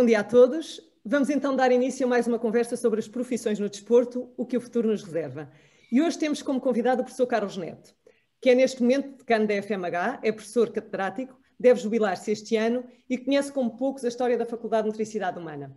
Bom dia a todos. Vamos então dar início a mais uma conversa sobre as profissões no desporto, o que o futuro nos reserva. E hoje temos como convidado o professor Carlos Neto, que é neste momento decano da FMH, é professor catedrático, deve jubilar-se este ano e conhece como poucos a história da Faculdade de Nutricidade Humana.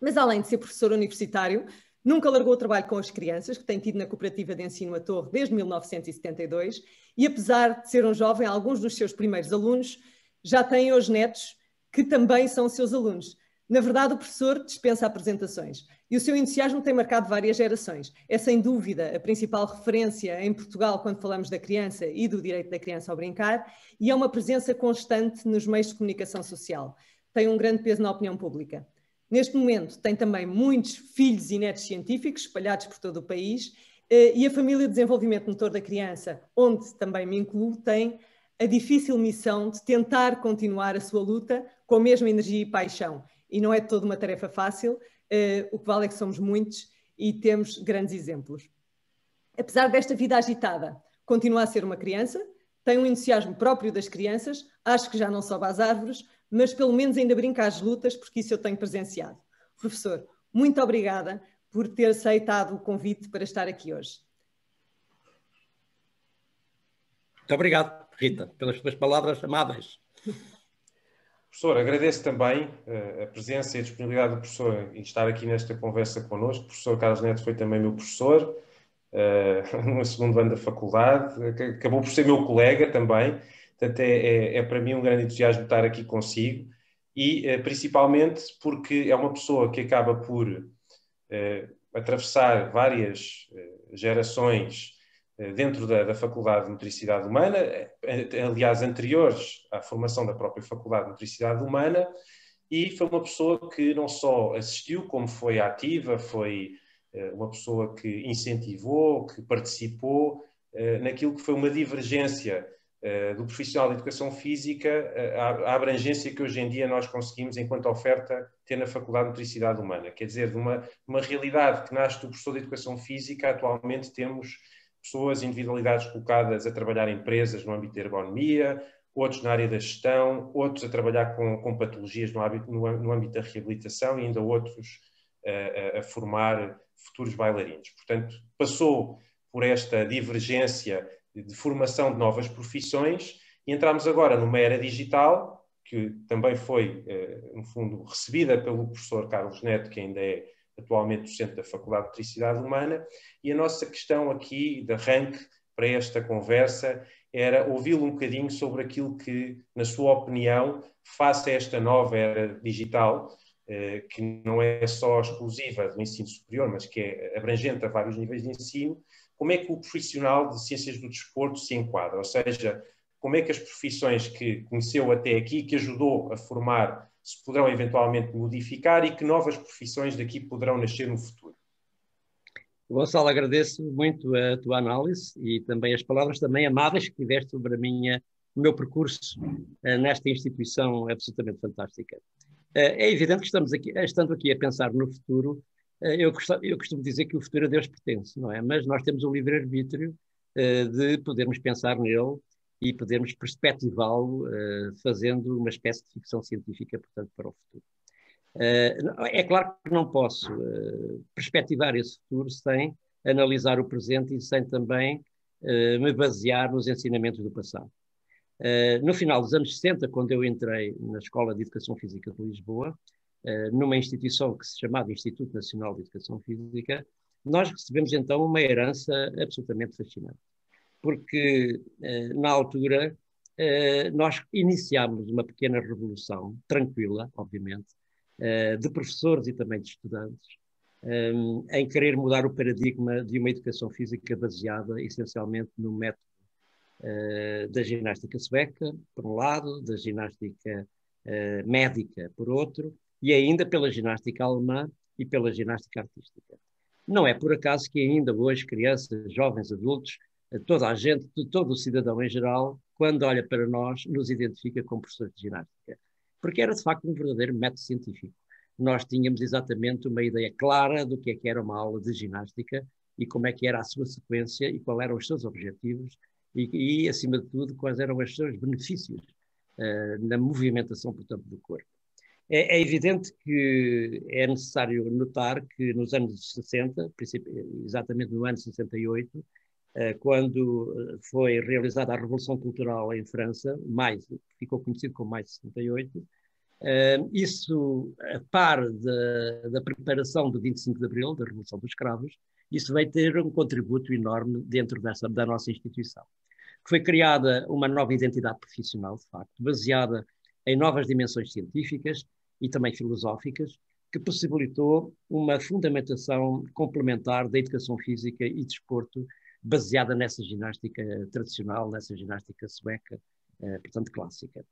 Mas além de ser professor universitário, nunca largou o trabalho com as crianças, que tem tido na Cooperativa de Ensino A Torre desde 1972, e apesar de ser um jovem, alguns dos seus primeiros alunos já têm hoje netos que também são seus alunos. Na verdade, o professor dispensa apresentações e o seu entusiasmo tem marcado várias gerações. É sem dúvida a principal referência em Portugal quando falamos da criança e do direito da criança ao brincar, e é uma presença constante nos meios de comunicação social. Tem um grande peso na opinião pública. Neste momento tem também muitos filhos e netos científicos espalhados por todo o país, e a família de desenvolvimento motor da criança, onde também me incluo, tem a difícil missão de tentar continuar a sua luta com a mesma energia e paixão. E não é de toda uma tarefa fácil, o que vale é que somos muitos e temos grandes exemplos. Apesar desta vida agitada, continua a ser uma criança, tem um entusiasmo próprio das crianças, acho que já não sobe às árvores, mas pelo menos ainda brinca às lutas, porque isso eu tenho presenciado. Professor, muito obrigada por ter aceitado o convite para estar aqui hoje. Muito obrigado, Rita, pelas tuas palavras amáveis. Professor, agradeço também a presença e a disponibilidade do professor em estar aqui nesta conversa connosco. O professor Carlos Neto foi também meu professor no segundo ano da faculdade, acabou por ser meu colega também, portanto é para mim um grande entusiasmo estar aqui consigo e principalmente porque é uma pessoa que acaba por atravessar várias gerações dentro da Faculdade de Nutricidade Humana, aliás, anteriores à formação da própria Faculdade de Nutricidade Humana, e foi uma pessoa que não só assistiu, como foi ativa, foi uma pessoa que incentivou, que participou naquilo que foi uma divergência do profissional de Educação Física à abrangência que hoje em dia nós conseguimos, enquanto oferta, ter na Faculdade de Nutricidade Humana. Quer dizer, de uma realidade que nasce do professor de Educação Física, atualmente temos pessoas, individualidades colocadas a trabalhar em empresas no âmbito da ergonomia, outros na área da gestão, outros a trabalhar com patologias no âmbito da reabilitação e ainda outros a formar futuros bailarinos. Portanto, passou por esta divergência de formação de novas profissões e entramos agora numa era digital, que também foi, no fundo, recebida pelo professor Carlos Neto, que ainda é atualmente docente da Faculdade de Nutricidade Humana, e a nossa questão aqui de arranque para esta conversa era ouvi-lo um bocadinho sobre aquilo que, na sua opinião, face a esta nova era digital, que não é só exclusiva do ensino superior, mas que é abrangente a vários níveis de ensino, como é que o profissional de ciências do desporto se enquadra? Ou seja, como é que as profissões que conheceu até aqui, que ajudou a formar, se poderão eventualmente modificar e que novas profissões daqui poderão nascer no futuro? Gonçalo, agradeço muito a tua análise e também as palavras também amáveis que tiveste sobre o meu percurso nesta instituição absolutamente fantástica. É evidente que estando aqui a pensar no futuro, eu costumo dizer que o futuro a Deus pertence, não é? Mas nós temos o livre-arbítrio de podermos pensar nele e podermos perspectivá-lo fazendo uma espécie de ficção científica, portanto, para o futuro. É claro que não posso perspectivar esse futuro sem analisar o presente e sem também me basear nos ensinamentos do passado. No final dos anos 60, quando eu entrei na Escola de Educação Física de Lisboa, numa instituição que se chamava Instituto Nacional de Educação Física, nós recebemos então uma herança absolutamente fascinante. Porque, na altura, nós iniciámos uma pequena revolução, tranquila, obviamente, de professores e também de estudantes, em querer mudar o paradigma de uma educação física baseada essencialmente no método da ginástica sueca, por um lado, da ginástica médica, por outro, e ainda pela ginástica alemã e pela ginástica artística. Não é por acaso que ainda hoje crianças, jovens, adultos, toda a gente, todo o cidadão em geral, quando olha para nós, nos identifica como professores de ginástica. Porque era, de facto, um verdadeiro método científico. Nós tínhamos exatamente uma ideia clara do que era uma aula de ginástica e como é que era a sua sequência e quais eram os seus objetivos e acima de tudo, quais eram os seus benefícios na movimentação, portanto, do corpo. É evidente que é necessário notar que nos anos 60, exatamente no ano 68, quando foi realizada a Revolução Cultural em França, ficou conhecido como Maio de 68, isso, a par da preparação do 25 de Abril, da Revolução dos Escravos, isso veio ter um contributo enorme dentro da nossa instituição. Foi criada uma nova identidade profissional, de facto, baseada em novas dimensões científicas e também filosóficas, que possibilitou uma fundamentação complementar da educação física e desporto baseada nessa ginástica tradicional, nessa ginástica sueca, portanto clássica.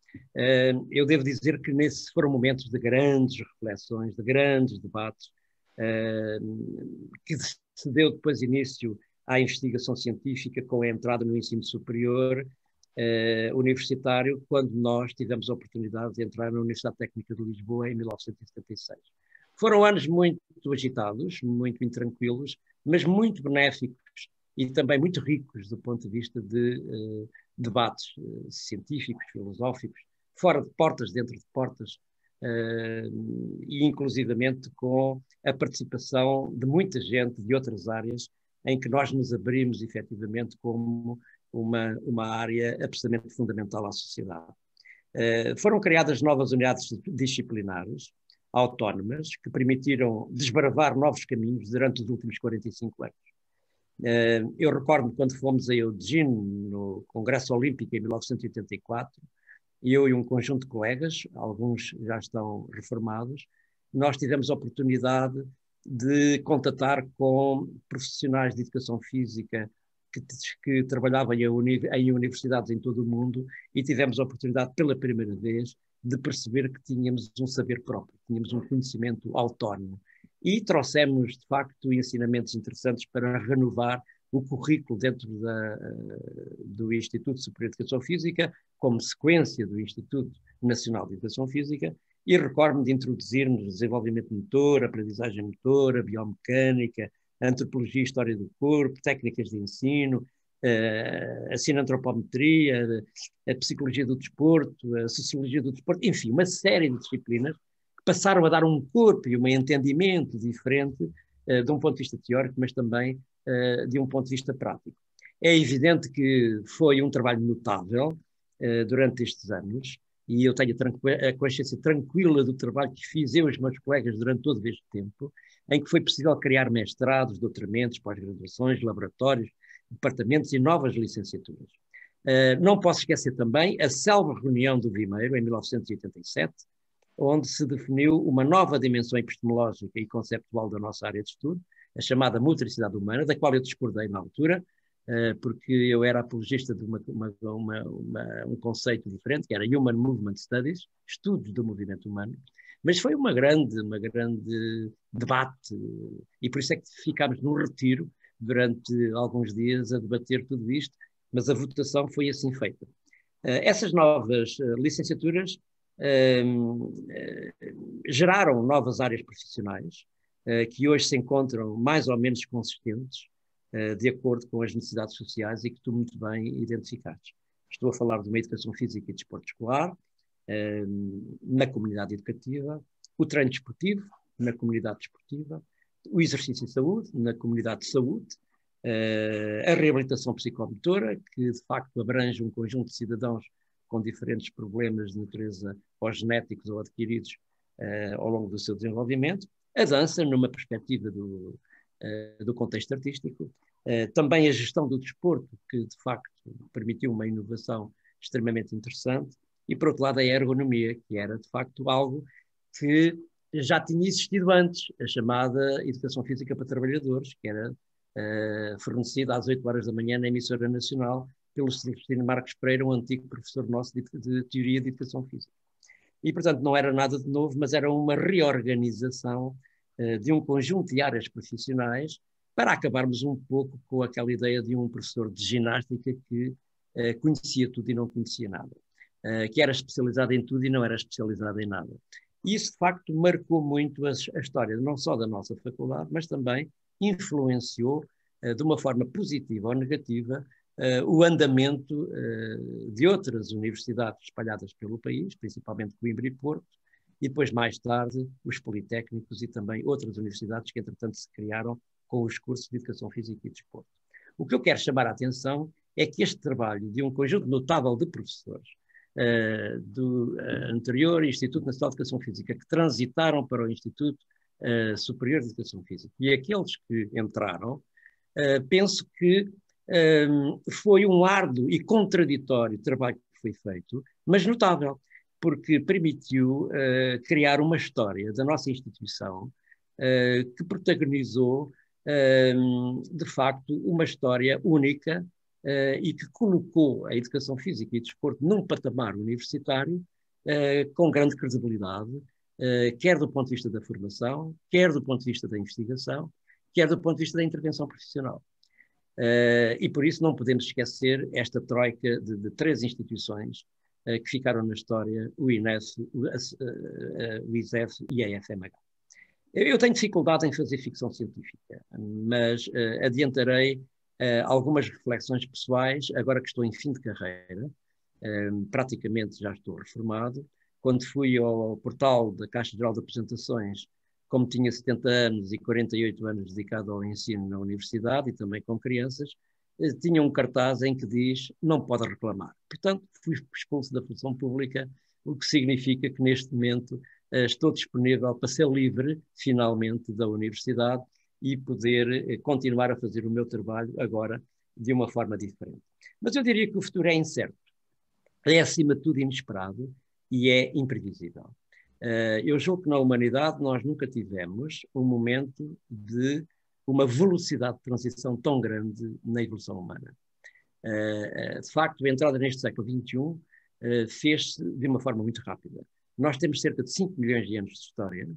Eu devo dizer que nesses foram momentos de grandes reflexões, de grandes debates, que se deu depois início à investigação científica com a entrada no ensino superior universitário, quando nós tivemos a oportunidade de entrar na Universidade Técnica de Lisboa em 1976. Foram anos muito agitados, muito intranquilos, mas muito benéficos e também muito ricos do ponto de vista de debates científicos, filosóficos, fora de portas, dentro de portas, e inclusivamente com a participação de muita gente de outras áreas em que nós nos abrimos efetivamente como uma área absolutamente fundamental à sociedade. Foram criadas novas unidades disciplinares autónomas que permitiram desbravar novos caminhos durante os últimos 45 anos. Eu recordo quando fomos a Eugene, no Congresso Olímpico em 1984, eu e um conjunto de colegas, alguns já estão reformados, nós tivemos a oportunidade de contatar com profissionais de educação física que trabalhavam em universidades em todo o mundo e tivemos a oportunidade pela primeira vez de perceber que tínhamos um saber próprio, tínhamos um conhecimento autónomo e trouxemos, de facto, ensinamentos interessantes para renovar o currículo dentro do Instituto Superior de Educação Física, como sequência do Instituto Nacional de Educação Física, e recordo-me de introduzirmos desenvolvimento motor, aprendizagem motora, biomecânica, antropologia e história do corpo, técnicas de ensino, a cineantropometria, a psicologia do desporto, a sociologia do desporto, enfim, uma série de disciplinas que passaram a dar um corpo e um entendimento diferente de um ponto de vista teórico, mas também de um ponto de vista prático. É evidente que foi um trabalho notável durante estes anos, e eu tenho a consciência tranquila do trabalho que fiz eu e os meus colegas durante todo este tempo, em que foi possível criar mestrados, doutoramentos, pós-graduações, laboratórios, departamentos e novas licenciaturas. Não posso esquecer também a célebre reunião do Vimeiro, em 1987, onde se definiu uma nova dimensão epistemológica e conceptual da nossa área de estudo, a chamada motricidade humana, da qual eu discordei na altura, porque eu era apologista de um conceito diferente, que era Human Movement Studies, estudos do movimento humano, mas foi uma grande debate, e por isso é que ficámos num retiro durante alguns dias a debater tudo isto, mas a votação foi assim feita. Essas novas licenciaturas geraram novas áreas profissionais que hoje se encontram mais ou menos consistentes de acordo com as necessidades sociais e que tu muito bem identificaste. Estou a falar de uma educação física e desporto escolar, na comunidade educativa, o treino desportivo na comunidade desportiva, o exercício de saúde na comunidade de saúde, a reabilitação psicomotora, que de facto abrange um conjunto de cidadãos com diferentes problemas de natureza ou genéticos ou adquiridos ao longo do seu desenvolvimento, a dança numa perspectiva do contexto artístico, também a gestão do desporto, que de facto permitiu uma inovação extremamente interessante, e por outro lado a ergonomia, que era de facto algo que já tinha existido antes, a chamada educação física para trabalhadores, que era fornecida às 8 horas da manhã na emissora nacional pelo Celestino Marques Pereira, um antigo professor nosso de teoria de educação física. E portanto não era nada de novo, mas era uma reorganização de um conjunto de áreas profissionais para acabarmos um pouco com aquela ideia de um professor de ginástica que conhecia tudo e não conhecia nada, que era especializado em tudo e não era especializado em nada. E isso, de facto, marcou muito a história não só da nossa faculdade, mas também influenciou de uma forma positiva ou negativa o andamento de outras universidades espalhadas pelo país, principalmente Coimbra e Porto, e depois, mais tarde, os politécnicos e também outras universidades que, entretanto, se criaram com os cursos de Educação Física e Desporto. O que eu quero chamar a atenção é que este trabalho de um conjunto notável de professores do anterior Instituto Nacional de Educação Física, que transitaram para o Instituto Superior de Educação Física, e aqueles que entraram, penso que foi um árduo e contraditório trabalho que foi feito, mas notável, porque permitiu criar uma história da nossa instituição que protagonizou, de facto, uma história única e que colocou a educação física e desporto num patamar universitário com grande credibilidade, quer do ponto de vista da formação, quer do ponto de vista da investigação, quer do ponto de vista da intervenção profissional. E por isso não podemos esquecer esta troika de três instituições que ficaram na história, o INEF, o ISEF e a FMH. Eu tenho dificuldade em fazer ficção científica, mas adiantarei algumas reflexões pessoais, agora que estou em fim de carreira, praticamente já estou reformado. Quando fui ao portal da Caixa Geral de Apresentações, como tinha 70 anos e 48 anos dedicado ao ensino na universidade e também com crianças, tinha um cartaz em que diz não pode reclamar. Portanto, fui expulso da função pública, o que significa que neste momento estou disponível para ser livre, finalmente, da universidade e poder continuar a fazer o meu trabalho agora de uma forma diferente. Mas eu diria que o futuro é incerto, é acima de tudo inesperado e é imprevisível. Eu julgo que na humanidade nós nunca tivemos um momento de uma velocidade de transição tão grande na evolução humana. De facto, a entrada neste século XXI fez-se de uma forma muito rápida. Nós temos cerca de 5 milhões de anos de história,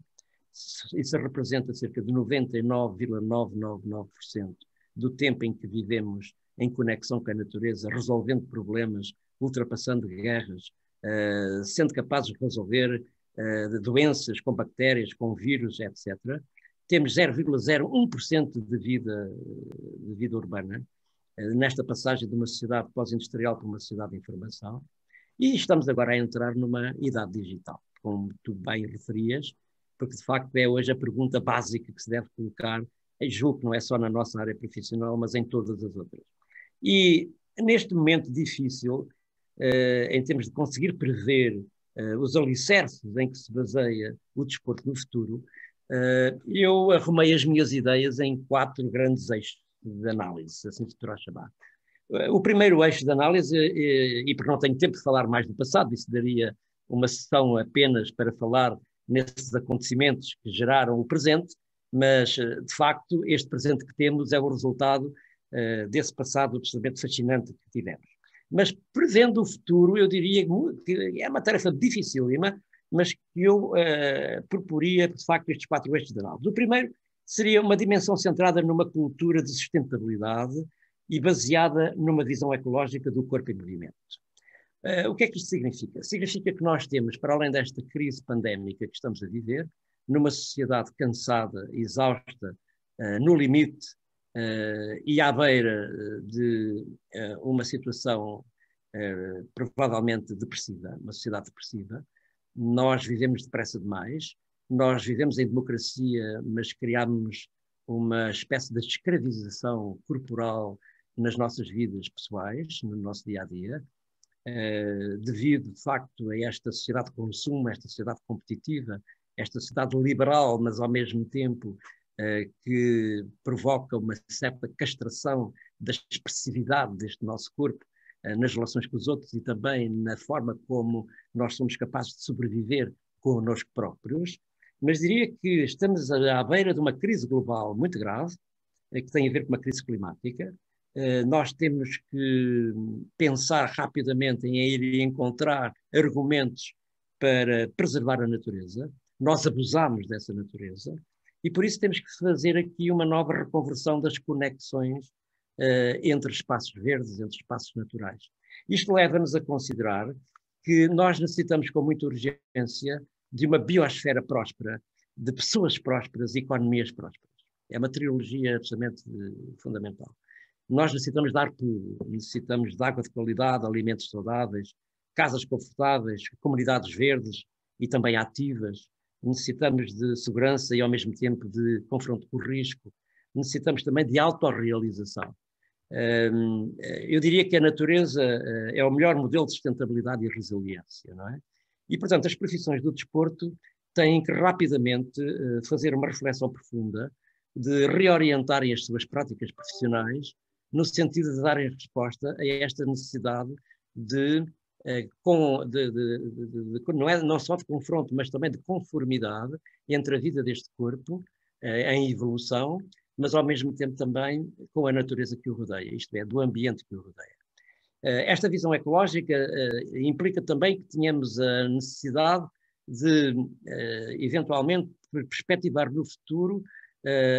isso representa cerca de 99,999% do tempo em que vivemos em conexão com a natureza, resolvendo problemas, ultrapassando guerras, sendo capazes de resolver doenças com bactérias, com vírus, etc. Temos 0,01% de vida urbana, nesta passagem de uma sociedade pós-industrial para uma sociedade de informação, e estamos agora a entrar numa idade digital, como tu bem referias, porque de facto é hoje a pergunta básica que se deve colocar, julgo que não é só na nossa área profissional, mas em todas as outras. E neste momento difícil, em termos de conseguir prever os alicerces em que se baseia o desporto no futuro, eu arrumei as minhas ideias em 4 grandes eixos de análise, assim se poderá chamar. O primeiro eixo de análise, e porque não tenho tempo de falar mais do passado, isso daria uma sessão apenas para falar nesses acontecimentos que geraram o presente, mas de facto este presente que temos é o resultado desse passado absolutamente fascinante que tivemos. Mas prevendo o futuro, eu diria que é uma tarefa dificílima, mas que eu proporia, de facto, estes 4 eixos de análise. O primeiro seria uma dimensão centrada numa cultura de sustentabilidade e baseada numa visão ecológica do corpo em movimento. O que é que isto significa? Significa que nós temos, para além desta crise pandémica que estamos a viver, numa sociedade cansada, exausta, no limite, e à beira de uma situação provavelmente depressiva, uma sociedade depressiva. Nós vivemos depressa demais, nós vivemos em democracia, mas criamos uma espécie de escravização corporal nas nossas vidas pessoais, no nosso dia-a-dia, devido, de facto, a esta sociedade de consumo, esta sociedade competitiva, esta sociedade liberal, mas ao mesmo tempo que provoca uma certa castração da expressividade deste nosso corpo nas relações com os outros e também na forma como nós somos capazes de sobreviver connosco próprios. Mas diria que estamos à beira de uma crise global muito grave, que tem a ver com uma crise climática. Nós temos que pensar rapidamente em ir encontrar argumentos para preservar a natureza. Nós abusamos dessa natureza e por isso temos que fazer aqui uma nova reconversão das conexões entre espaços verdes, entre espaços naturais. Isto leva-nos a considerar que nós necessitamos com muita urgência de uma biosfera próspera, de pessoas prósperas e economias prósperas. É uma trilogia absolutamente fundamental. Nós necessitamos de ar puro, necessitamos de água de qualidade, alimentos saudáveis, casas confortáveis, comunidades verdes e também ativas, necessitamos de segurança e ao mesmo tempo de confronto com o risco, necessitamos também de autorrealização. Eu diria que a natureza é o melhor modelo de sustentabilidade e resiliência, não é? E, portanto, as profissões do desporto têm que rapidamente fazer uma reflexão profunda de reorientarem as suas práticas profissionais no sentido de darem resposta a esta necessidade não só de confronto, mas também de conformidade entre a vida deste corpo em evolução, mas ao mesmo tempo também com a natureza que o rodeia, isto é, do ambiente que o rodeia. Esta visão ecológica implica também que tenhamos a necessidade de, eventualmente, perspectivar no futuro,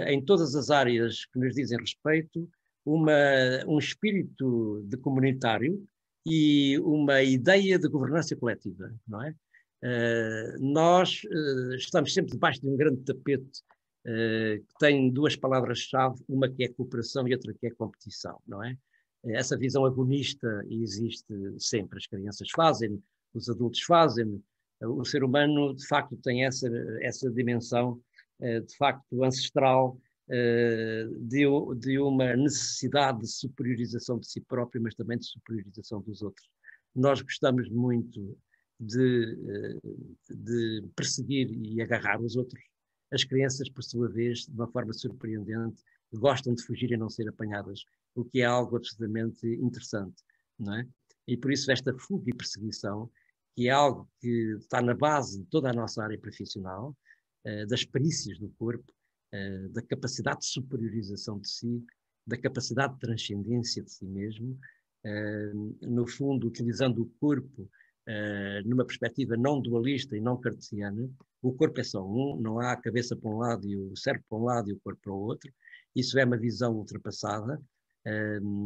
em todas as áreas que nos dizem respeito, um espírito de comunitário e uma ideia de governança coletiva, não é? Nós estamos sempre debaixo de um grande tapete que tem duas palavras-chave, uma que é cooperação e outra que é competição, não é? Essa visão agonista existe sempre, as crianças fazem, os adultos fazem, o ser humano de facto tem essa dimensão de facto ancestral de uma necessidade de superiorização de si próprio, mas também de superiorização dos outros. Nós gostamos muito de perseguir e agarrar os outros. As crianças, por sua vez, de uma forma surpreendente, gostam de fugir e não ser apanhadas, o que é algo absolutamente interessante, não é? E por isso esta fuga e perseguição, que é algo que está na base de toda a nossa área profissional, das perícias do corpo, da capacidade de superiorização de si, da capacidade de transcendência de si mesmo, no fundo, utilizando o corpo numa perspectiva não dualista e não cartesiana. O corpo é só um, não há a cabeça para um lado e o cérebro para um lado e o corpo para o outro. Isso é uma visão ultrapassada.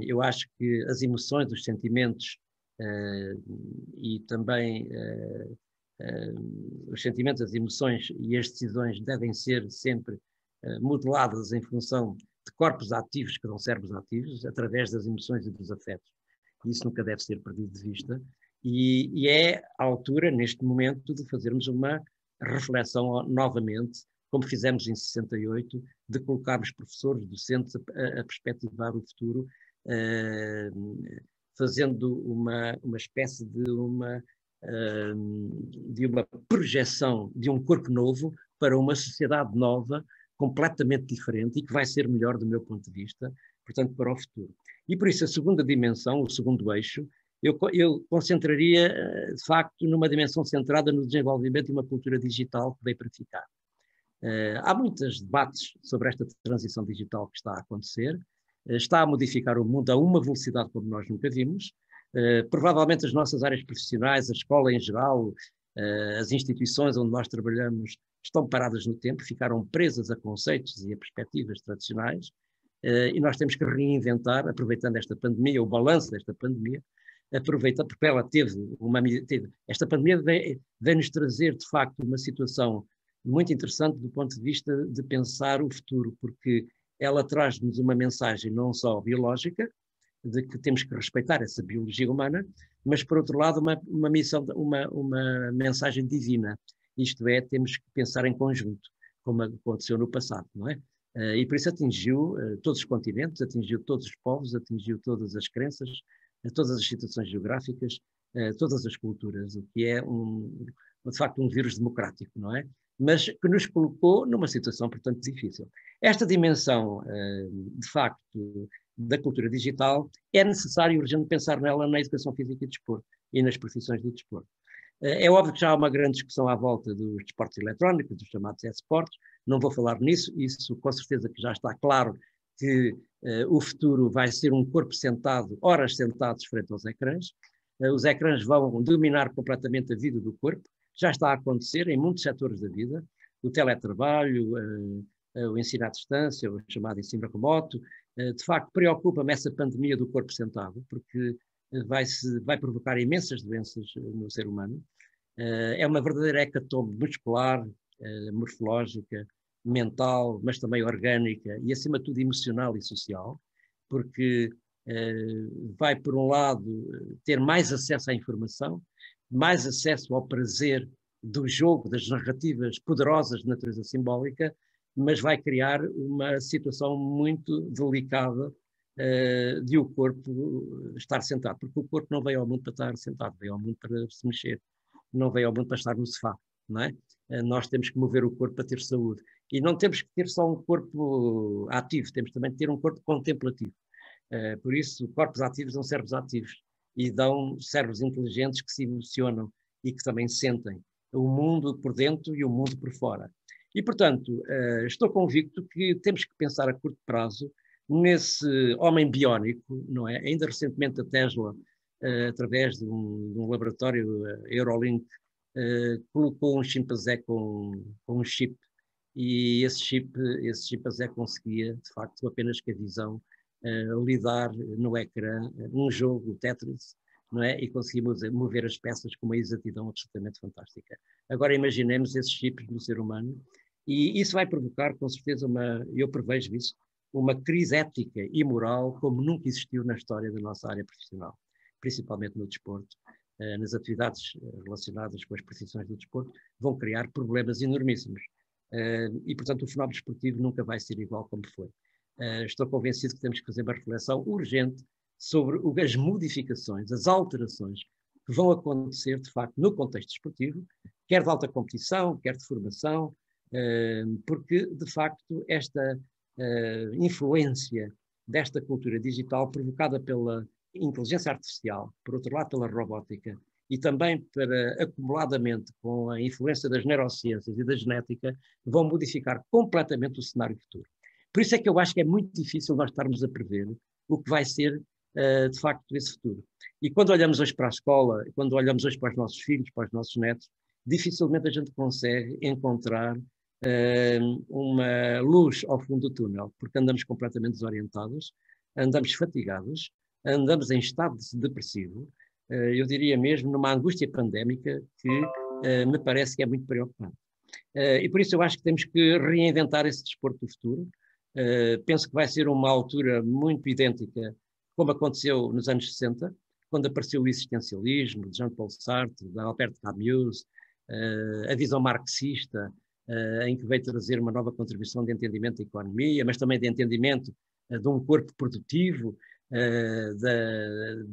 Eu acho que as emoções, os sentimentos e também os sentimentos, as emoções e as decisões devem ser sempre modeladas em função de corpos ativos que dão cérebros ativos, através das emoções e dos afetos. Isso nunca deve ser perdido de vista. E é a altura, neste momento, de fazermos uma reflexão novamente, como fizemos em 68, de colocarmos professores, docentes a perspectivar o futuro, fazendo uma espécie de uma projeção de um corpo novo para uma sociedade nova, completamente diferente e que vai ser melhor do meu ponto de vista, portanto, para o futuro. E por isso a segunda dimensão, o segundo eixo, eu concentraria, de facto, numa dimensão centrada no desenvolvimento de uma cultura digital que veio para ficar. Há muitos debates sobre esta transição digital que está a acontecer, está a modificar o mundo a uma velocidade como nós nunca vimos. Provavelmente as nossas áreas profissionais, a escola em geral, as instituições onde nós trabalhamos estão paradas no tempo, ficaram presas a conceitos e a perspectivas tradicionais, e nós temos que reinventar, aproveitando esta pandemia, o balanço desta pandemia, porque ela esta pandemia vem-nos trazer, de facto, uma situação muito interessante do ponto de vista de pensar o futuro, porque ela traz-nos uma mensagem não só biológica, de que temos que respeitar essa biologia humana, mas, por outro lado, uma mensagem divina. Isto é, temos que pensar em conjunto, como aconteceu no passado, não é? E por isso atingiu todos os continentes, atingiu todos os povos, atingiu todas as crenças, todas as situações geográficas, todas as culturas, o que é, de facto, um vírus democrático, não é? Mas que nos colocou numa situação, portanto, difícil. Esta dimensão, de facto, da cultura digital, é necessário e urgente pensar nela na educação física e desporto e nas profissões do desporto. É óbvio que já há uma grande discussão à volta dos desportos eletrónicos, dos chamados e-sports, não vou falar nisso, isso com certeza que já está claro que o futuro vai ser um corpo sentado, horas sentados frente aos ecrãs. Os ecrãs vão dominar completamente a vida do corpo, já está a acontecer em muitos setores da vida, o teletrabalho, o ensino à distância, o chamado ensino remoto. De facto, preocupa-me essa pandemia do corpo sentado, porque vai provocar imensas doenças no ser humano. É uma verdadeira hecatombe muscular, morfológica, mental, mas também orgânica e, acima de tudo, emocional e social, porque vai, por um lado, ter mais acesso à informação, mais acesso ao prazer do jogo, das narrativas poderosas de natureza simbólica, mas vai criar uma situação muito delicada de o corpo estar sentado, porque o corpo não veio ao mundo para estar sentado, veio ao mundo para se mexer, não veio ao mundo para estar no sofá, não é? Nós temos que mover o corpo para ter saúde. E não temos que ter só um corpo ativo, temos também que ter um corpo contemplativo. Por isso, corpos ativos dão cérebros ativos e dão cérebros inteligentes que se emocionam e que também sentem o mundo por dentro e o mundo por fora. E, portanto, estou convicto que temos que pensar a curto prazo nesse homem biónico, não é? Ainda recentemente a Tesla, através de um laboratório Eurolink, colocou um chimpanzé com um chip, e esse chimpanzé conseguia, de facto, apenas com a visão, lidar no ecrã um jogo, o Tetris, não é? E conseguia mover as peças com uma exatidão absolutamente fantástica. Agora imaginemos esses chips no ser humano, e isso vai provocar, com certeza, eu prevejo isso, uma crise ética e moral como nunca existiu na história da nossa área profissional, principalmente no desporto. Nas atividades relacionadas com as profissões do desporto, vão criar problemas enormíssimos. E, portanto, o fenómeno desportivo nunca vai ser igual como foi. Estou convencido que temos que fazer uma reflexão urgente sobre as modificações, as alterações que vão acontecer, de facto, no contexto desportivo, quer de alta competição, quer de formação, porque, de facto, esta influência desta cultura digital provocada pela inteligência artificial, por outro lado pela robótica, e também acumuladamente com a influência das neurociências e da genética, vão modificar completamente o cenário futuro. Por isso é que eu acho que é muito difícil nós estarmos a prever o que vai ser, de facto, esse futuro. E quando olhamos hoje para a escola, quando olhamos hoje para os nossos filhos, para os nossos netos, dificilmente a gente consegue encontrar uma luz ao fundo do túnel, porque andamos completamente desorientados, andamos fatigados, andamos em estado depressivo, eu diria mesmo numa angústia pandémica que me parece que é muito preocupante. E por isso eu acho que temos que reinventar esse desporto do futuro. Penso que vai ser uma altura muito idêntica como aconteceu nos anos 60, quando apareceu o existencialismo de Jean-Paul Sartre, de Albert Camus, a visão marxista, em que veio trazer uma nova contribuição de entendimento da economia, mas também de entendimento de um corpo produtivo,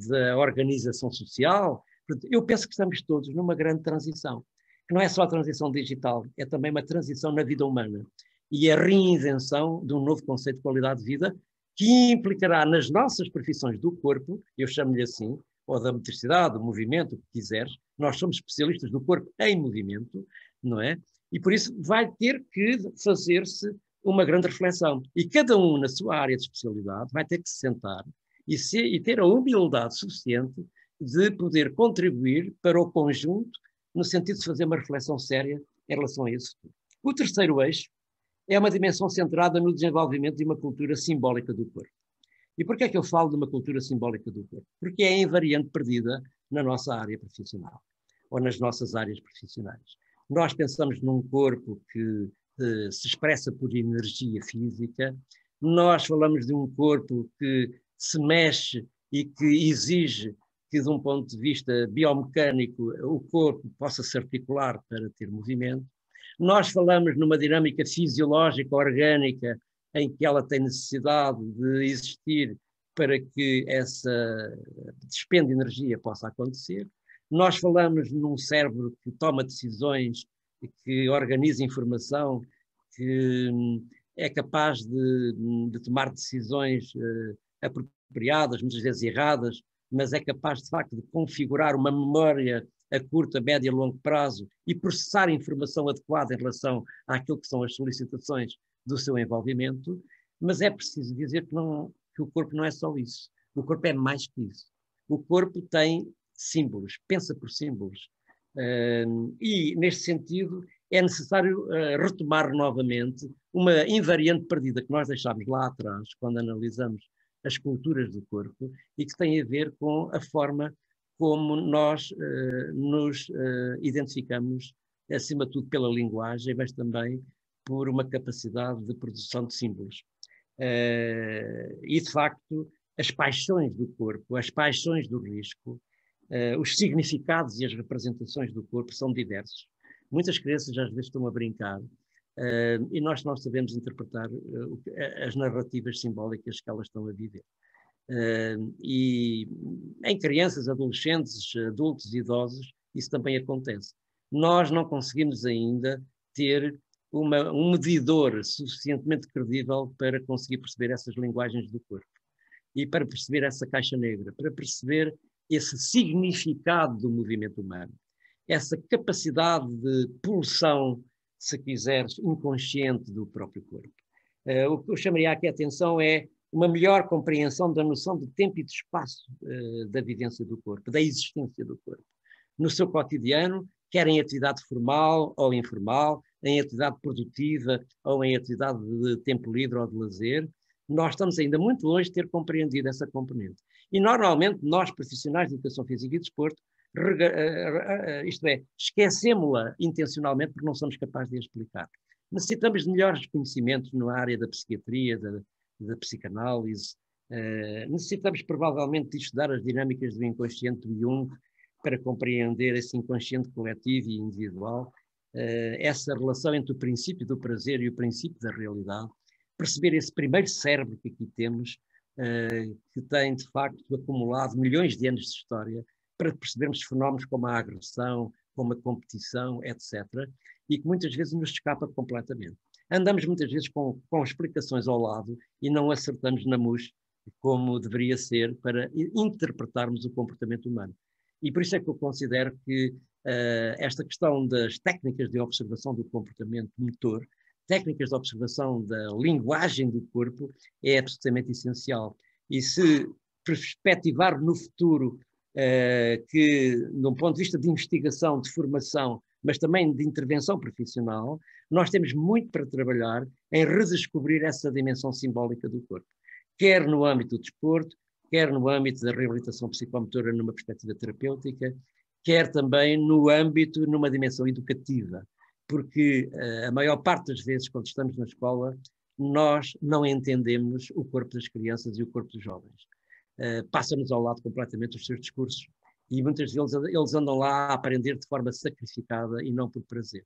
da organização social. Eu penso que estamos todos numa grande transição, que não é só a transição digital, é também uma transição na vida humana e a reinvenção de um novo conceito de qualidade de vida que implicará nas nossas profissões do corpo, eu chamo-lhe assim, ou da motricidade, do movimento, o que quiseres. Nós somos especialistas do corpo em movimento, não é? E por isso vai ter que fazer-se uma grande reflexão. E cada um, na sua área de especialidade, vai ter que se sentar e ter a humildade suficiente de poder contribuir para o conjunto, no sentido de fazer uma reflexão séria em relação a isso. O terceiro eixo é uma dimensão centrada no desenvolvimento de uma cultura simbólica do corpo. E porquê é que eu falo de uma cultura simbólica do corpo? Porque é invariante perdida na nossa área profissional, ou nas nossas áreas profissionais. Nós pensamos num corpo que se expressa por energia física, nós falamos de um corpo que se mexe e que exige que, de um ponto de vista biomecânico, o corpo possa se articular para ter movimento. Nós falamos numa dinâmica fisiológica, orgânica, em que ela tem necessidade de existir para que essa dispêndio de energia possa acontecer. Nós falamos num cérebro que toma decisões, que organiza informação, que é capaz de tomar decisões apropriadas, muitas vezes erradas, mas é capaz, de facto, de configurar uma memória a curto, a médio e a longo prazo e processar a informação adequada em relação àquilo que são as solicitações do seu envolvimento, mas é preciso dizer que o corpo não é só isso. O corpo é mais que isso. O corpo tem símbolos, pensa por símbolos. E, neste sentido, é necessário retomar novamente uma invariante perdida que nós deixámos lá atrás, quando analisamos as culturas do corpo, e que tem a ver com a forma como nós nos identificamos, acima de tudo pela linguagem, mas também por uma capacidade de produção de símbolos. E, de facto, as paixões do corpo, as paixões do risco, os significados e as representações do corpo são diversos. Muitas crianças às vezes estão a brincar e nós não sabemos interpretar as narrativas simbólicas que elas estão a viver. E em crianças, adolescentes, adultos e idosos, isso também acontece. Nós não conseguimos ainda ter um medidor suficientemente credível para conseguir perceber essas linguagens do corpo e para perceber essa caixa negra, para perceber esse significado do movimento humano, essa capacidade de pulsão, se quiseres, inconsciente do próprio corpo. O que eu chamaria aqui a atenção é uma melhor compreensão da noção de tempo e de espaço da vivência do corpo, da existência do corpo. No seu cotidiano, quer em atividade formal ou informal, em atividade produtiva ou em atividade de tempo livre ou de lazer, nós estamos ainda muito longe de ter compreendido essa componente. E normalmente nós, profissionais de educação física e desporto, isto é, esquecemos-la intencionalmente porque não somos capazes de a explicar. Necessitamos de melhores conhecimentos na área da psiquiatria, da psicanálise. Necessitamos provavelmente de estudar as dinâmicas do inconsciente do Jung para compreender esse inconsciente coletivo e individual, essa relação entre o princípio do prazer e o princípio da realidade, perceber esse primeiro cérebro que aqui temos, que tem de facto acumulado milhões de anos de história, para percebermos fenómenos como a agressão, como a competição, etc., e que muitas vezes nos escapa completamente. Andamos muitas vezes com explicações ao lado e não acertamos na mousse como deveria ser para interpretarmos o comportamento humano. E por isso é que eu considero que esta questão das técnicas de observação do comportamento motor, técnicas de observação da linguagem do corpo, é absolutamente essencial. E se perspectivar no futuro que, de um ponto de vista de investigação, de formação, mas também de intervenção profissional, nós temos muito para trabalhar em redescobrir essa dimensão simbólica do corpo, quer no âmbito do desporto, quer no âmbito da reabilitação psicomotora numa perspectiva terapêutica, quer também no âmbito, numa dimensão educativa, porque a maior parte das vezes, quando estamos na escola, nós não entendemos o corpo das crianças e o corpo dos jovens. Passa-nos ao lado completamente os seus discursos e muitas vezes eles andam lá a aprender de forma sacrificada e não por prazer.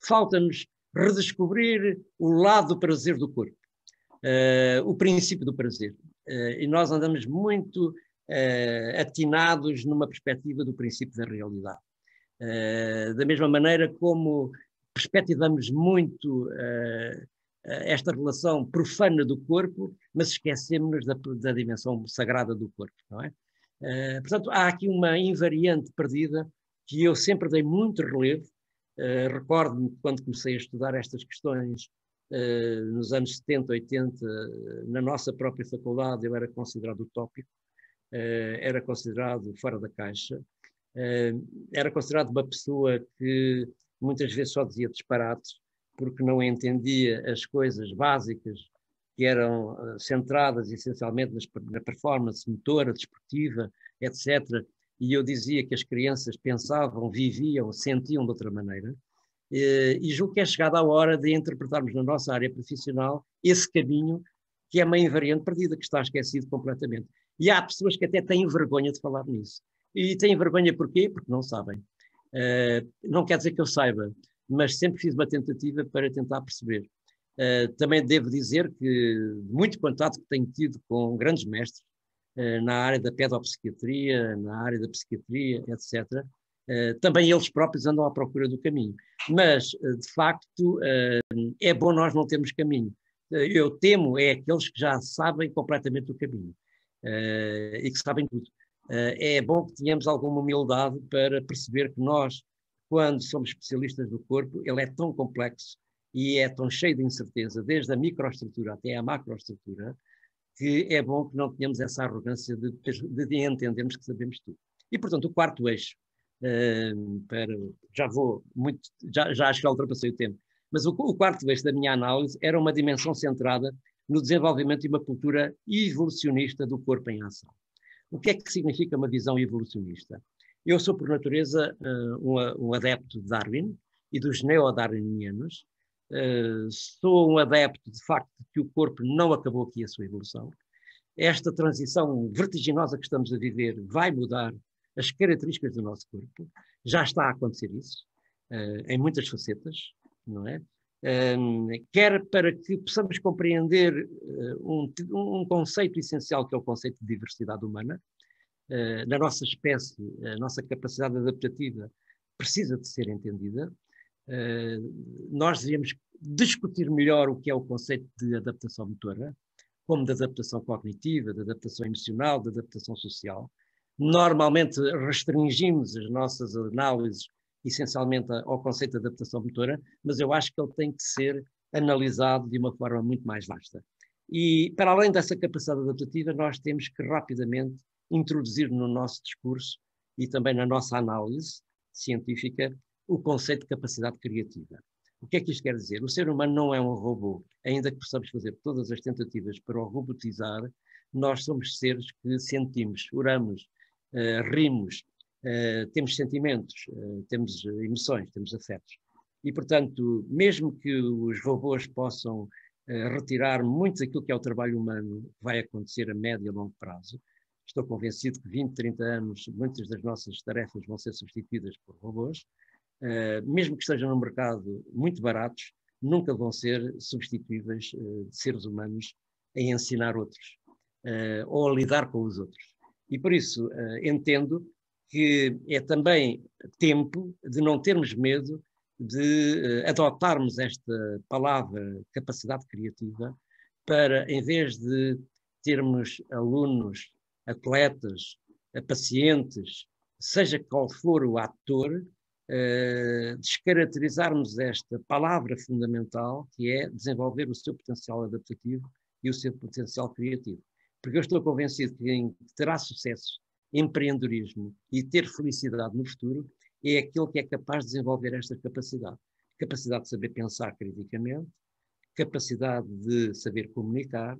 Falta-nos redescobrir o lado do prazer do corpo, o princípio do prazer. E nós andamos muito atinados numa perspectiva do princípio da realidade. Da mesma maneira como perspectivamos muito esta relação profana do corpo, mas esquecemos da dimensão sagrada do corpo, não é? Portanto, há aqui uma invariante perdida que eu sempre dei muito relevo. Recordo-me quando comecei a estudar estas questões nos anos 70, 80, na nossa própria faculdade, eu era considerado utópico, era considerado fora da caixa, era considerado uma pessoa que muitas vezes só dizia disparates, porque não entendia as coisas básicas que eram centradas essencialmente na performance motora, desportiva, etc. E eu dizia que as crianças pensavam, viviam, sentiam de outra maneira. E julgo que é chegada a hora de interpretarmos na nossa área profissional esse caminho que é uma invariante perdida, que está esquecido completamente. E há pessoas que até têm vergonha de falar nisso. E têm vergonha porquê? Porque não sabem. Não quer dizer que eu saiba, mas sempre fiz uma tentativa para tentar perceber. Também devo dizer que muito contato que tenho tido com grandes mestres na área da pedopsiquiatria, na área da psiquiatria, etc., também eles próprios andam à procura do caminho. Mas, de facto, é bom nós não termos caminho. Eu temo é aqueles que já sabem completamente o caminho e que sabem tudo. É bom que tenhamos alguma humildade para perceber que nós, quando somos especialistas do corpo, ele é tão complexo e é tão cheio de incerteza, desde a microestrutura até à macroestrutura, que é bom que não tenhamos essa arrogância de entendermos que sabemos tudo. E, portanto, o quarto eixo, já acho que já ultrapassei o tempo, mas o quarto eixo da minha análise era uma dimensão centrada no desenvolvimento de uma cultura evolucionista do corpo em ação. O que é que significa uma visão evolucionista? Eu sou, por natureza, um adepto de Darwin e dos neo-darwinianos. Sou um adepto, de facto, de que o corpo não acabou aqui a sua evolução. Esta transição vertiginosa que estamos a viver vai mudar as características do nosso corpo. Já está a acontecer isso. em muitas facetas, não é? Quer para que possamos compreender um conceito essencial, que é o conceito de diversidade humana. Na nossa espécie, a nossa capacidade adaptativa precisa de ser entendida. Nós devíamos discutir melhor o que é o conceito de adaptação motora, como de adaptação cognitiva, de adaptação emocional, de adaptação social. Normalmente restringimos as nossas análises essencialmente ao conceito de adaptação motora, mas eu acho que ele tem que ser analisado de uma forma muito mais vasta. E, para além dessa capacidade adaptativa, nós temos que rapidamente introduzir no nosso discurso e também na nossa análise científica o conceito de capacidade criativa. O que é que isto quer dizer? O ser humano não é um robô. Ainda que possamos fazer todas as tentativas para o robotizar, nós somos seres que sentimos, choramos, rimos, temos sentimentos, temos emoções, temos afetos. E, portanto, mesmo que os robôs possam retirar muito daquilo que é o trabalho humano, vai acontecer a médio e a longo prazo. Estou convencido que 20, 30 anos, muitas das nossas tarefas vão ser substituídas por robôs. Mesmo que estejam no mercado muito baratos, nunca vão ser substituíveis de seres humanos a ensinar outros ou a lidar com os outros. E por isso entendo que é também tempo de não termos medo de adotarmos esta palavra capacidade criativa para, em vez de termos alunos, atletas, pacientes, seja qual for o ator, descaracterizarmos esta palavra fundamental, que é desenvolver o seu potencial adaptativo e o seu potencial criativo. Porque eu estou convencido que quem terá sucesso, empreendedorismo e ter felicidade no futuro é aquele que é capaz de desenvolver esta capacidade. Capacidade de saber pensar criticamente, capacidade de saber comunicar,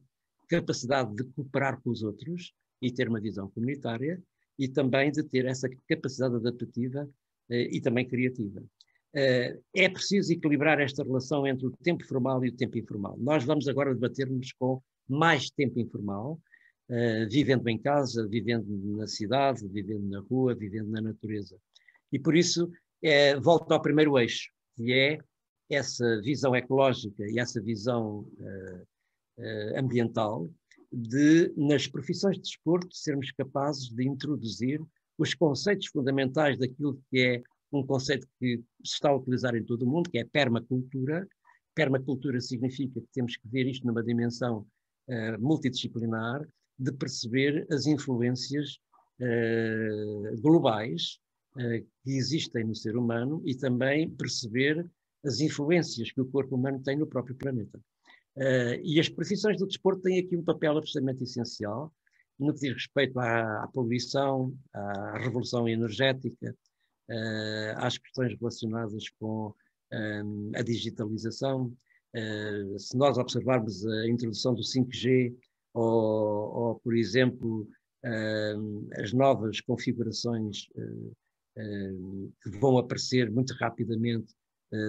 capacidade de cooperar com os outros e ter uma visão comunitária, e também de ter essa capacidade adaptativa e também criativa. É preciso equilibrar esta relação entre o tempo formal e o tempo informal. Nós vamos agora debater-nos com mais tempo informal, vivendo em casa, vivendo na cidade, vivendo na rua, vivendo na natureza. E por isso, volto ao primeiro eixo, que é essa visão ecológica e essa visão ambiental, de, nas profissões de desporto, sermos capazes de introduzir os conceitos fundamentais daquilo que é um conceito que se está a utilizar em todo o mundo, que é a permacultura. Permacultura significa que temos que ver isto numa dimensão multidisciplinar, de perceber as influências globais que existem no ser humano e também perceber as influências que o corpo humano tem no próprio planeta. E as profissões do desporto têm aqui um papel absolutamente essencial no que diz respeito à poluição, à revolução energética, às questões relacionadas com a digitalização. Se nós observarmos a introdução do 5G ou por exemplo, as novas configurações que vão aparecer muito rapidamente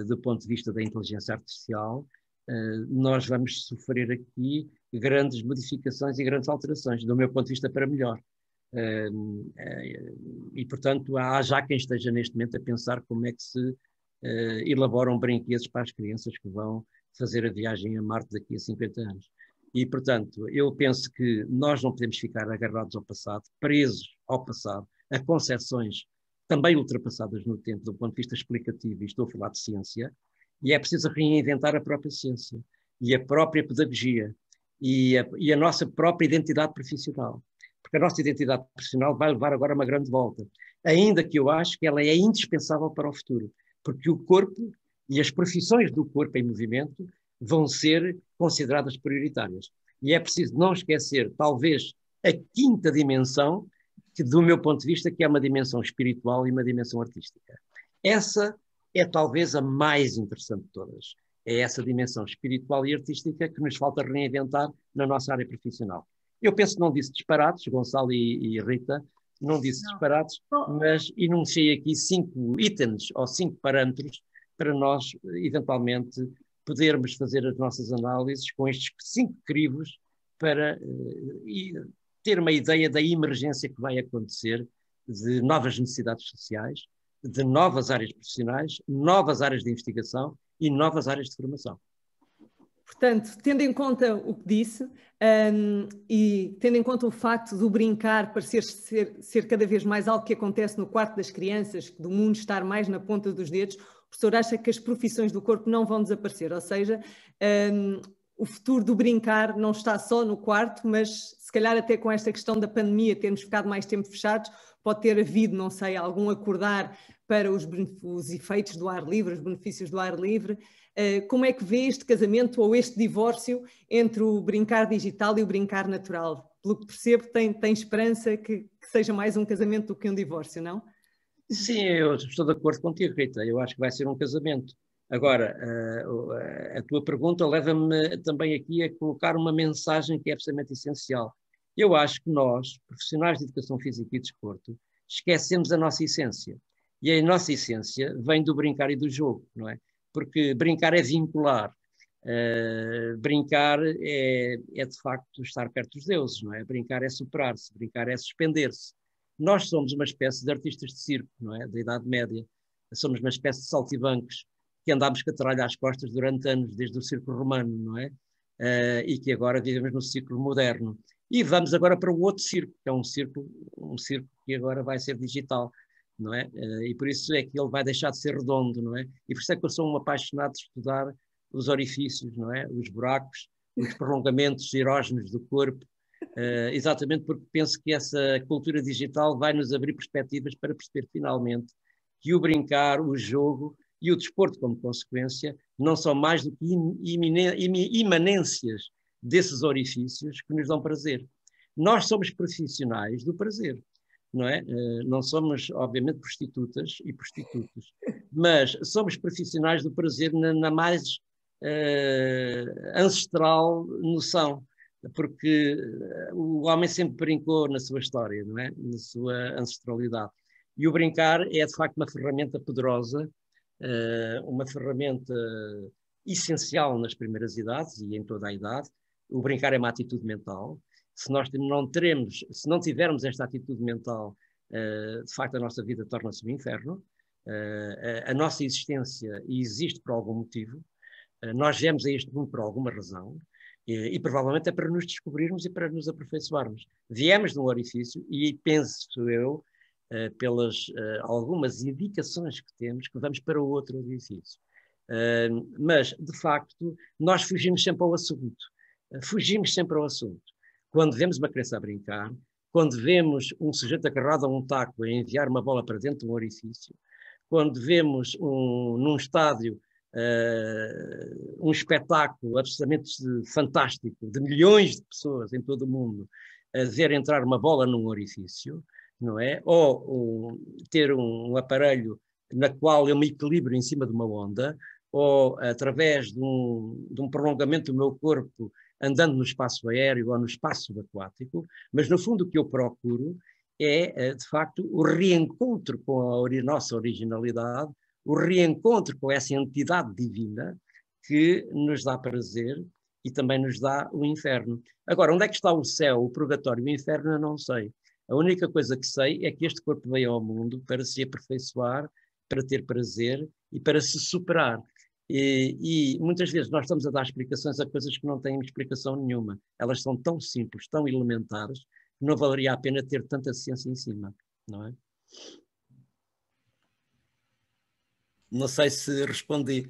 do ponto de vista da inteligência artificial, nós vamos sofrer aqui grandes modificações e grandes alterações, do meu ponto de vista, para melhor. E, portanto, há já quem esteja neste momento a pensar como é que se elaboram brinquedos para as crianças que vão fazer a viagem a Marte daqui a 50 anos. E, portanto, eu penso que nós não podemos ficar agarrados ao passado, presos ao passado, a concepções também ultrapassadas no tempo do ponto de vista explicativo, e estou a falar de ciência, e é preciso reinventar a própria ciência, e a própria pedagogia, e a nossa própria identidade profissional. Porque a nossa identidade profissional vai levar agora uma grande volta, ainda que eu acho que ela é indispensável para o futuro, porque o corpo e as profissões do corpo em movimento vão ser consideradas prioritárias. E é preciso não esquecer, talvez, a quinta dimensão, que, do meu ponto de vista, que é uma dimensão espiritual e uma dimensão artística. Essa é talvez a mais interessante de todas. É essa dimensão espiritual e artística que nos falta reinventar na nossa área profissional. Eu penso que não disse disparates, Gonçalo e Rita, não disse disparates, mas enunciei aqui 5 itens ou 5 parâmetros para nós, eventualmente, podermos fazer as nossas análises com estes 5 crivos para ter uma ideia da emergência que vai acontecer de novas necessidades sociais, de novas áreas profissionais, novas áreas de investigação e novas áreas de formação. Portanto, tendo em conta o que disse, e tendo em conta o facto do brincar parecer ser cada vez mais algo que acontece no quarto das crianças, do mundo estar mais na ponta dos dedos, o professor acha que as profissões do corpo não vão desaparecer, ou seja, o futuro do brincar não está só no quarto, mas se calhar até com esta questão da pandemia, termos ficado mais tempo fechados, pode ter havido, não sei, algum acordar para os efeitos do ar livre, os benefícios do ar livre. Como é que vê este casamento ou este divórcio entre o brincar digital e o brincar natural? Pelo que percebo, tem esperança que seja mais um casamento do que um divórcio, não? Sim, eu estou de acordo contigo, Rita. Eu acho que vai ser um casamento. Agora, a tua pergunta leva-me também aqui a colocar uma mensagem que é absolutamente essencial. Eu acho que nós, profissionais de educação física e desporto, esquecemos a nossa essência. E a nossa essência vem do brincar e do jogo, não é? Porque brincar é vincular. Brincar é de facto estar perto dos deuses, não é? Brincar é superar-se, brincar é suspender-se. Nós somos uma espécie de artistas de circo, não é? Da Idade Média. Somos uma espécie de saltibancos que andámos com a tralha às costas durante anos, desde o circo romano, não é? E que agora vivemos no ciclo moderno. E vamos agora para o outro circo, que é um circo que agora vai ser digital, não é? E por isso é que ele vai deixar de ser redondo, não é? E por isso é que eu sou um apaixonado de estudar os orifícios, não é? Os buracos, os prolongamentos erógenos do corpo, exatamente porque penso que essa cultura digital vai nos abrir perspectivas para perceber finalmente que o brincar, o jogo e o desporto como consequência não são mais do que imanências desses orifícios que nos dão prazer. Nós somos profissionais do prazer, não é? Não somos, obviamente, prostitutas e prostitutos, mas somos profissionais do prazer na mais ancestral noção, porque o homem sempre brincou na sua história, não é? Na sua ancestralidade. E o brincar é, de facto, uma ferramenta poderosa, uma ferramenta essencial nas primeiras idades e em toda a idade. O brincar é uma atitude mental. Se nós se não tivermos esta atitude mental, de facto a nossa vida torna-se um inferno. A nossa existência existe por algum motivo. Nós viemos a este mundo por alguma razão. E provavelmente é para nos descobrirmos e para nos aperfeiçoarmos. Viemos de um orifício e penso eu, pelas algumas indicações que temos, que vamos para outro orifício. Mas, de facto, nós fugimos sempre ao assunto. Fugimos sempre ao assunto. Quando vemos uma criança a brincar, quando vemos um sujeito agarrado a um taco a enviar uma bola para dentro de um orifício, quando vemos num estádio um espetáculo absolutamente fantástico de milhões de pessoas em todo o mundo a ver entrar uma bola num orifício, não é? Ou ter um aparelho na qual eu me equilibro em cima de uma onda, ou através de um prolongamento do meu corpo andando no espaço aéreo ou no espaço aquático, mas no fundo o que eu procuro é, de facto, o reencontro com a nossa originalidade, o reencontro com essa entidade divina que nos dá prazer e também nos dá o inferno. Agora, onde é que está o céu, o purgatório e o inferno, eu não sei. A única coisa que sei é que este corpo veio ao mundo para se aperfeiçoar, para ter prazer e para se superar. E muitas vezes nós estamos a dar explicações a coisas que não têm explicação nenhuma. Elas são tão simples, tão elementares, que não valeria a pena ter tanta ciência em cima, não é? Não sei se respondi.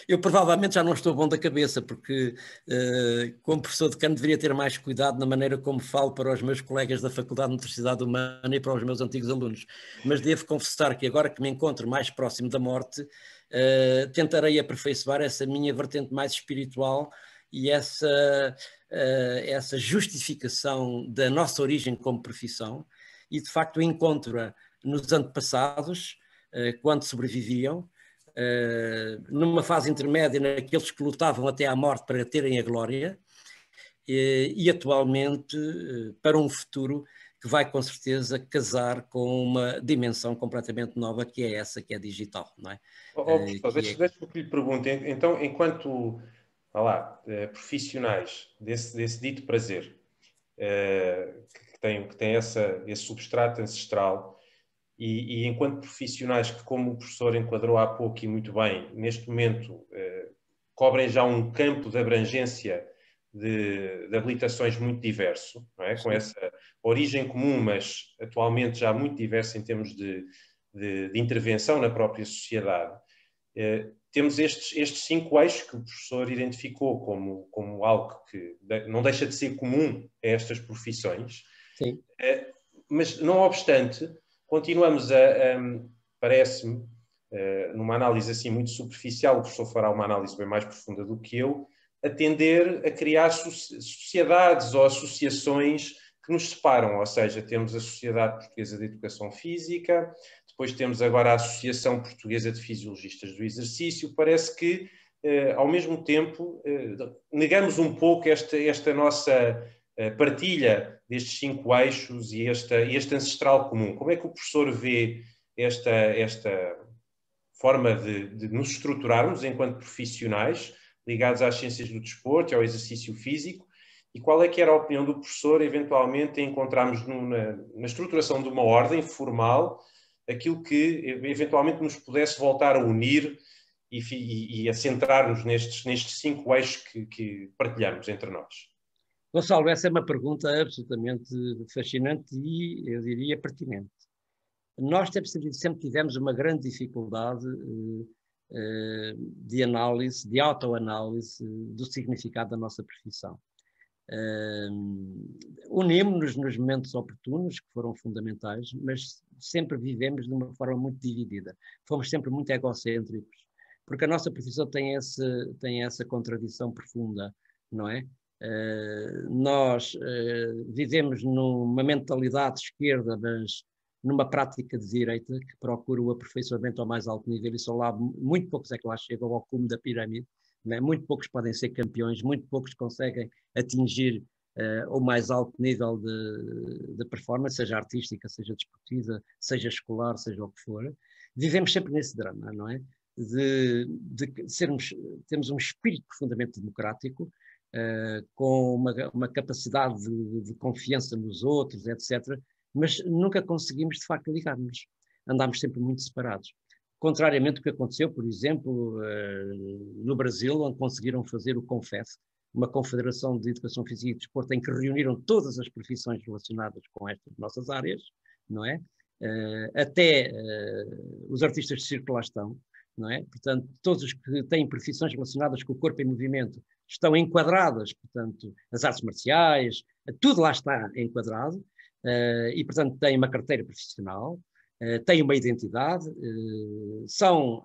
Eu provavelmente já não estou bom da cabeça, porque como professor de Cano deveria ter mais cuidado na maneira como falo para os meus colegas da Faculdade de Motricidade Humana e para os meus antigos alunos. Mas devo confessar que agora que me encontro mais próximo da morte, tentarei aperfeiçoar essa minha vertente mais espiritual e essa justificação da nossa origem como profissão, e de facto encontro-a nos antepassados, quando sobreviviam, numa fase intermédia naqueles que lutavam até à morte para terem a glória, e atualmente para um futuro que vai com certeza casar com uma dimensão completamente nova, que é essa, que é digital, não é? Deixa-me que lhe pergunte, então, enquanto profissionais desse dito prazer, que tem esse substrato ancestral, e enquanto profissionais que, como o professor enquadrou há pouco e muito bem, neste momento cobrem já um campo de abrangência de habilitações muito diverso, não é? Com essa origem comum, mas atualmente já muito diverso em termos de intervenção na própria sociedade. Temos estes 5 eixos que o professor identificou como algo que não deixa de ser comum a estas profissões. Sim. Mas, não obstante, continuamos parece-me, numa análise assim muito superficial, o professor fará uma análise bem mais profunda do que eu, a tender a criar sociedades ou associações que nos separam, ou seja, temos a Sociedade Portuguesa de Educação Física, depois temos agora a Associação Portuguesa de Fisiologistas do Exercício. Parece que, ao mesmo tempo, negamos um pouco esta nossa partilha destes 5 eixos e este ancestral comum. Como é que o professor vê esta forma de nos estruturarmos enquanto profissionais ligados às ciências do desporto e ao exercício físico? E qual é que era a opinião do professor, eventualmente, em encontrarmos na estruturação de uma ordem formal aquilo que, eventualmente, nos pudesse voltar a unir e a centrar-nos nestes 5 eixos que partilhamos entre nós? Gonçalo, essa é uma pergunta absolutamente fascinante e, eu diria, pertinente. Nós sempre tivemos uma grande dificuldade de análise, de autoanálise do significado da nossa profissão. Unimos-nos nos momentos oportunos, que foram fundamentais, mas sempre vivemos de uma forma muito dividida. Fomos sempre muito egocêntricos, porque a nossa profissão tem essa contradição profunda, não é? Nós vivemos numa mentalidade de esquerda, mas numa prática de direita, que procura o aperfeiçoamento ao mais alto nível, e só lá muito poucos é que lá chegam ao cume da pirâmide. Muito poucos podem ser campeões, muito poucos conseguem atingir o mais alto nível de performance, seja artística, seja desportiva, seja escolar, seja o que for. Vivemos sempre nesse drama, não é? Temos um espírito profundamente democrático, com uma capacidade de confiança nos outros, etc., mas nunca conseguimos, de facto, ligar-nos. Andámos sempre muito separados. Contrariamente ao que aconteceu, por exemplo, no Brasil, onde conseguiram fazer o CONFEF, uma confederação de educação física e desporto, em que reuniram todas as profissões relacionadas com estas nossas áreas, não é? Até os artistas de circo lá estão, não é? Portanto, todos os que têm profissões relacionadas com o corpo em movimento estão enquadradas, portanto, as artes marciais, tudo lá está enquadrado, e, portanto, têm uma carteira profissional, têm uma identidade, são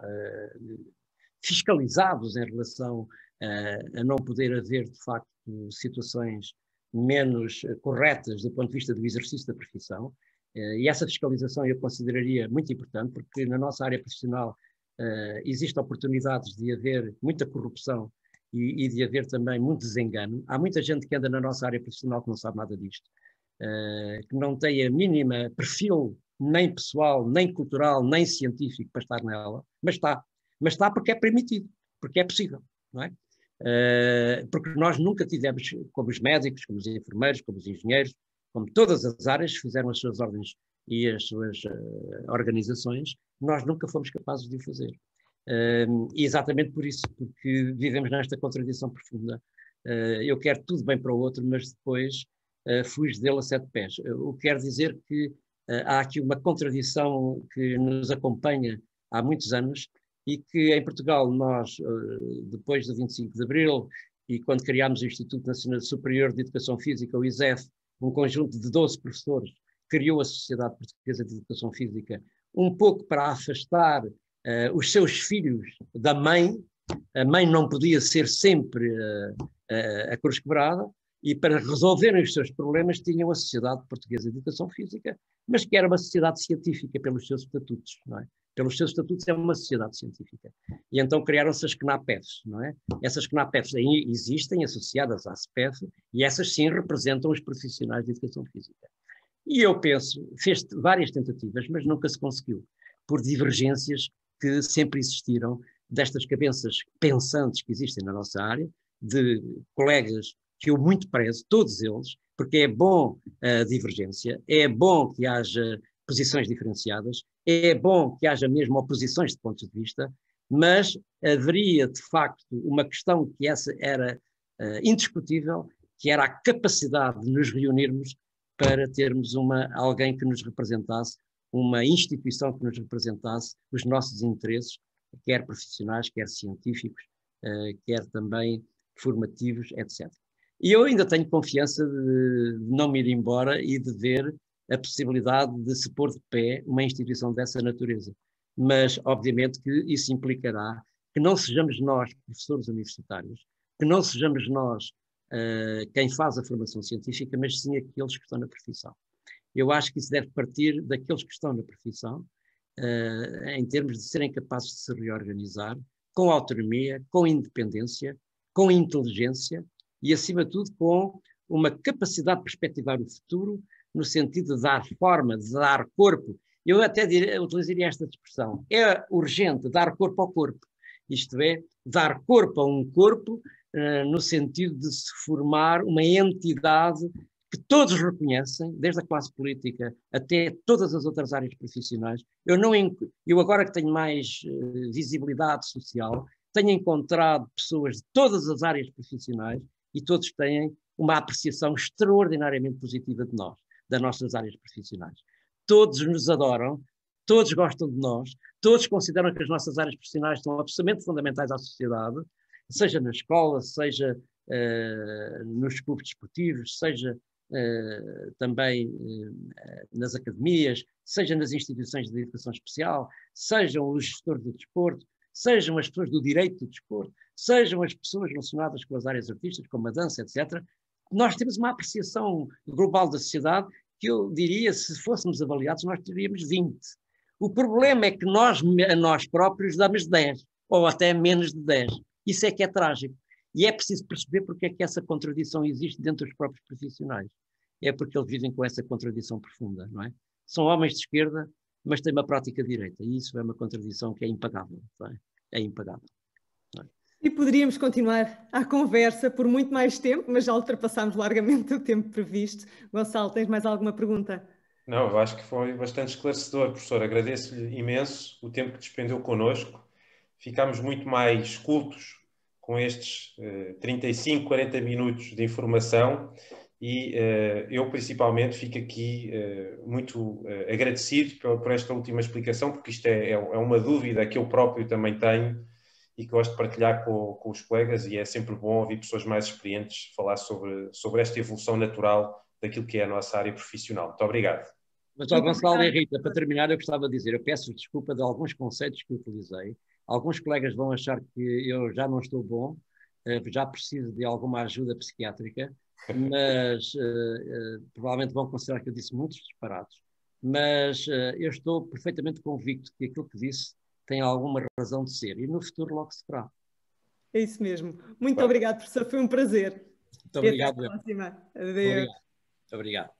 fiscalizados em relação a não poder haver, de facto, situações menos corretas do ponto de vista do exercício da profissão. E essa fiscalização eu consideraria muito importante, porque na nossa área profissional existem oportunidades de haver muita corrupção e de haver também muito desengano. Há muita gente que anda na nossa área profissional que não sabe nada disto, que não tem a mínima perfil nem pessoal, nem cultural, nem científico para estar nela, mas está porque é permitido, porque é possível, não é? Porque nós nunca tivemos, como os médicos, como os enfermeiros, como os engenheiros, como todas as áreas fizeram as suas ordens e as suas organizações, nós nunca fomos capazes de o fazer. E exatamente por isso, porque vivemos nesta contradição profunda. Eu quero tudo bem para o outro, mas depois fujo dele a 7 pés. O que quer dizer que há aqui uma contradição que nos acompanha há muitos anos e que em Portugal nós, depois do 25 de Abril e quando criámos o Instituto Nacional Superior de Educação Física, o ISEF, um conjunto de 12 professores, criou a Sociedade Portuguesa de Educação Física, um pouco para afastar os seus filhos da mãe. A mãe não podia ser sempre a cruz quebrada, e para resolverem os seus problemas tinham a Sociedade Portuguesa de Educação Física, mas que era uma sociedade científica pelos seus estatutos, não é? Pelos seus estatutos é uma sociedade científica. E então criaram-se as CNAPEFs, não é? Essas CNAPEFs aí existem associadas à CPEF e essas sim representam os profissionais de educação física. E eu penso, fez várias tentativas, mas nunca se conseguiu, por divergências que sempre existiram destas cabeças pensantes que existem na nossa área, de colegas que eu muito prezo, todos eles, porque é bom a divergência, é bom que haja posições diferenciadas, é bom que haja mesmo oposições de pontos de vista, mas haveria, de facto, uma questão que essa era indiscutível, que era a capacidade de nos reunirmos para termos alguém que nos representasse, uma instituição que nos representasse os nossos interesses, quer profissionais, quer científicos, quer também formativos, etc. E eu ainda tenho confiança de não me ir embora e de ver a possibilidade de se pôr de pé uma instituição dessa natureza. Mas, obviamente, que isso implicará que não sejamos nós, professores universitários, que não sejamos nós quem faz a formação científica, mas sim aqueles que estão na profissão. Eu acho que isso deve partir daqueles que estão na profissão, em termos de serem capazes de se reorganizar, com autonomia, com independência, com inteligência e, acima de tudo, com uma capacidade de perspectivar o futuro, no sentido de dar forma, de dar corpo. Eu até utilizaria esta expressão. É urgente dar corpo ao corpo. Isto é, dar corpo a um corpo, no sentido de se formar uma entidade que todos reconhecem, desde a classe política até todas as outras áreas profissionais. Eu agora que tenho mais visibilidade social, tenho encontrado pessoas de todas as áreas profissionais e todos têm uma apreciação extraordinariamente positiva de nós, das nossas áreas profissionais. Todos nos adoram, todos gostam de nós, todos consideram que as nossas áreas profissionais são absolutamente fundamentais à sociedade, seja na escola, seja nos clubes desportivos, seja também nas academias, seja nas instituições de educação especial, sejam os gestores do desporto, sejam as pessoas do direito do desporto, sejam as pessoas relacionadas com as áreas artísticas, como a dança, etc. Nós temos uma apreciação global da sociedade que eu diria, se fôssemos avaliados, nós teríamos 20. O problema é que nós, a nós próprios, damos 10, ou até menos de 10. Isso é que é trágico. E é preciso perceber porque é que essa contradição existe dentro dos próprios profissionais. É porque eles vivem com essa contradição profunda, não é? São homens de esquerda, mas têm uma prática direita. E isso é uma contradição que é impagável, não é? É impagável. Não é? E poderíamos continuar a conversa por muito mais tempo, mas já ultrapassámos largamente o tempo previsto. Gonçalo, tens mais alguma pergunta? Não, eu acho que foi bastante esclarecedor, professor. Agradeço-lhe imenso o tempo que despendeu connosco. Ficámos muito mais cultos com estes 35, 40 minutos de informação e eu, principalmente, fico aqui muito agradecido por esta última explicação, porque isto é uma dúvida que eu próprio também tenho e que gosto de partilhar com os colegas, e é sempre bom ouvir pessoas mais experientes falar sobre esta evolução natural daquilo que é a nossa área profissional. Muito obrigado. Mas, Gonçalo e Rita, para terminar, eu gostava de dizer, eu peço desculpa de alguns conceitos que utilizei. Alguns colegas vão achar que eu já não estou bom, já preciso de alguma ajuda psiquiátrica, mas provavelmente vão considerar que eu disse muitos disparates. Mas eu estou perfeitamente convicto que aquilo que disse tem alguma razão de ser, e no futuro logo se verá. É isso mesmo. Muito obrigado, professor, foi um prazer. Muito obrigado. Até a próxima. Adeus. Obrigado. Obrigado.